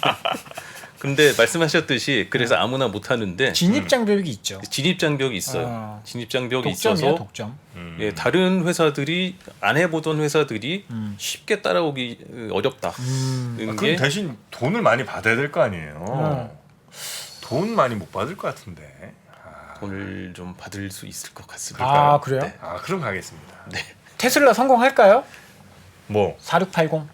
근데 말씀하셨듯이 그래서 아무나 못 하는데 진입 장벽이 있죠. 진입 장벽이 있어요. 진입 장벽이 독점이야, 있어서 독점. 예, 다른 회사들이 안 해보던 회사들이 쉽게 따라오기 어렵다. 그럼 대신 돈을 많이 받아야 될 거 아니에요. 돈 많이 못 받을 것 같은데. 돈을 좀 받을 수 있을 것 같습니다. 아, 그래요? 네. 그럼 가겠습니다. 테슬라 성공할까요? 뭐 4680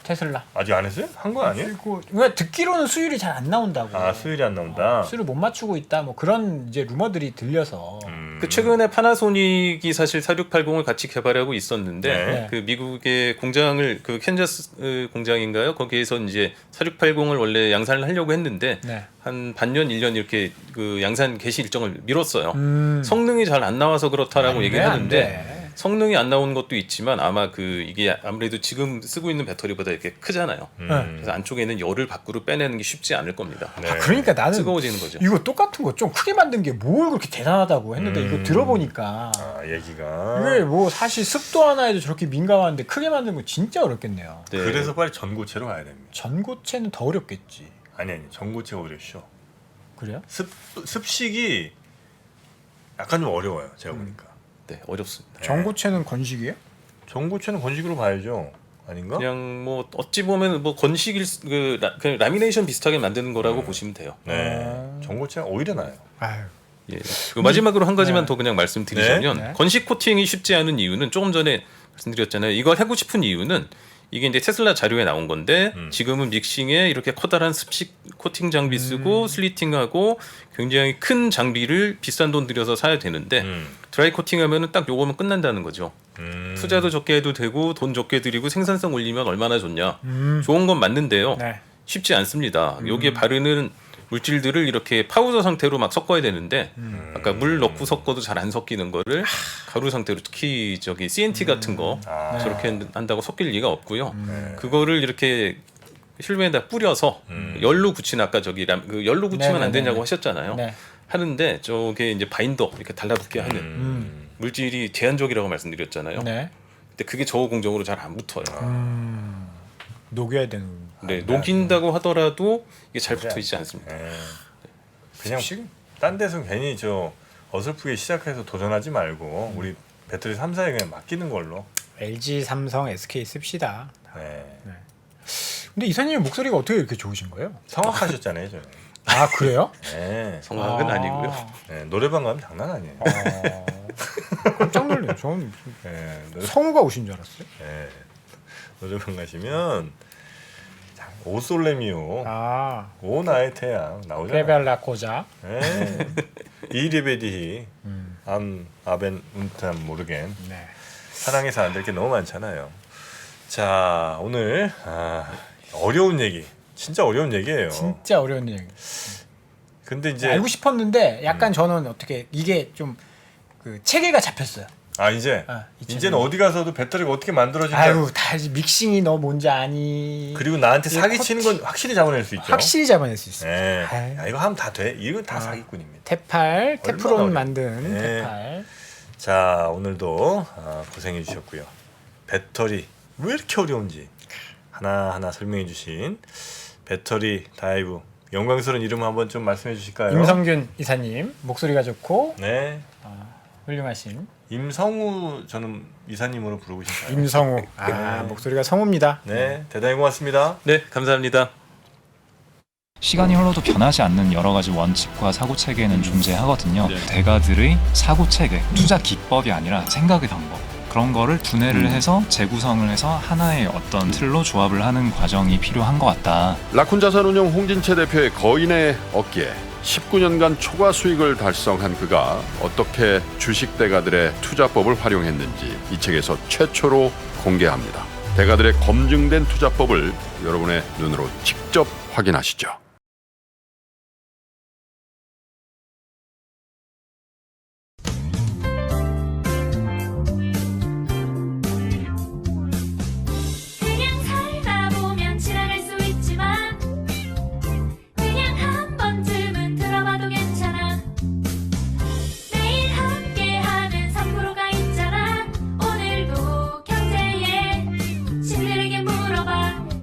테슬라. 아직 안 했어요? 한 거 아니에요? 그리고 왜 듣기로는 수율이 잘 안 나온다고. 수율이 안 나온다. 수율을 못 맞추고 있다. 뭐 그런 이제 루머들이 들려서. 그 최근에 파나소닉이 사실 4680을 같이 개발하고 있었는데 네. 그 미국의 공장을 그 캔자스 공장인가요? 거기에서 이제 4680을 원래 양산을 하려고 했는데 네. 한 반년 1년 이렇게 그 양산 개시 일정을 미뤘어요. 음. 성능이 잘 안 나와서 그렇다라고 안 얘기를 돼, 안 하는데 돼. 성능이 안 나오는 것도 있지만 아마 그 이게 아무래도 지금 쓰고 있는 배터리보다 이렇게 크잖아요. 그래서 안쪽에는 열을 밖으로 빼내는 게 쉽지 않을 겁니다. 네. 그러니까 나는 뜨거워지는 거죠. 이거 똑같은 거 좀 크게 만든 게 뭘 그렇게 대단하다고 했는데 이거 들어보니까 얘기가. 이게 뭐 사실 습도 하나에도 저렇게 민감한데 크게 만든 거 진짜 어렵겠네요. 네. 그래서 빨리 전고체로 가야 됩니다. 전고체는 더 어렵겠지. 아니 전고체가 오히려 쉬워. 그래요? 습식이 약간 좀 어려워요. 제가 보니까. 네, 어렵습니다. 전고체는 건식이에요? 전고체는 건식으로 봐야죠. 아닌가? 그냥 뭐 어찌 보면 뭐 건식일 그 라미네이션 비슷하게 만드는 거라고 보시면 돼요. 네. 전고체가 오히려 나아요. 아유. 예. 그 마지막으로 한 가지만 네. 더 그냥 말씀드리자면 네. 건식 코팅이 쉽지 않은 이유는 조금 전에 말씀드렸잖아요. 이걸 하고 싶은 이유는 이게 이제 테슬라 자료에 나온 건데 지금은 믹싱에 이렇게 커다란 습식 코팅 장비 쓰고 슬리팅하고 굉장히 큰 장비를 비싼 돈 들여서 사야 되는데 드라이 코팅하면은 딱 요거면 끝난다는 거죠. 투자도 적게 해도 되고 돈 적게 들이고 생산성 올리면 얼마나 좋냐. 좋은 건 맞는데요. 네. 쉽지 않습니다. 여기에 바르는 물질들을 이렇게 파우더 상태로 막 섞어야 되는데 아까 물 넣고 섞어도 잘 안 섞이는 거를 가루 상태로 특히 저기 CNT 같은 거 저렇게 한다고 섞일 리가 없고요. 그거를 이렇게 실루엣에다 뿌려서 열로 굳히는 아까 저기 그 열로 굳히면 안 되냐고 하셨잖아요. 네. 하는데 저게 이제 바인더 이렇게 달라붙게 하는 물질이 제한적이라고 말씀드렸잖아요. 네. 근데 그게 저 공정으로 잘 안 붙어요. 녹여야 되는. 네, 녹인다고 하더라도 이게 잘 붙어 있지 않습니다. 그냥 딴 데서 괜히 저 어설프게 시작해서 도전하지 말고 우리 배터리 3사에 그냥 맡기는 걸로. LG, 삼성, SK 씁시다. 네. 근데 이사님 목소리가 어떻게 이렇게 좋으신 거예요? 성악하셨잖아요, 저는. 아 그래요? 네. 성악은 아니고요. 네. 노래방 가면 장난 아니에요. 깜짝 놀래요. 저는 네. 성우가 오신 줄 알았어요. 네. 노래방 가시면 오솔레미오, 오 나의 태양 나오잖아요. 레벨라 고자. 네. 이리베디히, 아벤 운탄 모르겐. 네. 사랑의 사람들 게 너무 많잖아요. 자, 오늘 어려운 얘기, 진짜 어려운 얘기예요. 진짜 어려운 얘기. 근데 이제 알고 싶었는데 약간 저는 어떻게 이게 좀 그 체계가 잡혔어요. 이제는 어디 가서도 배터리가 어떻게 만들어진다. 아유, 다 믹싱이 너 뭔지 아니. 그리고 나한테 사기 치는 건 확실히 잡아낼 수 있죠. 확실히 잡아낼 수 있어요. 네. 야, 이거 하면 다 돼. 이건 다 사기꾼입니다. 테팔, 테프론 어려워. 만든 네. 테팔. 자, 오늘도 고생해 주셨고요. 배터리 왜 이렇게 어려운지 하나하나 설명해 주신 배터리 다이브 영광스러운 이름 한번 좀 말씀해 주실까요? 임성균 이사님 목소리가 좋고 네. 훌륭하신 임성우 저는 이사님으로 부르고 싶어요. 임성우. 목소리가 성우입니다. 네, 대단히 고맙습니다. 네, 감사합니다. 시간이 흘러도 변하지 않는 여러 가지 원칙과 사고 체계는 존재하거든요. 대가들의 사고 체계, 투자 기법이 아니라 생각의 방법. 그런 거를 분해를 해서 재구성을 해서 하나의 어떤 틀로 조합을 하는 과정이 필요한 것 같다. 라쿤 자산운용 홍진채 대표의 거인의 어깨에 19년간 초과 수익을 달성한 그가 어떻게 주식 대가들의 투자법을 활용했는지 이 책에서 최초로 공개합니다. 대가들의 검증된 투자법을 여러분의 눈으로 직접 확인하시죠.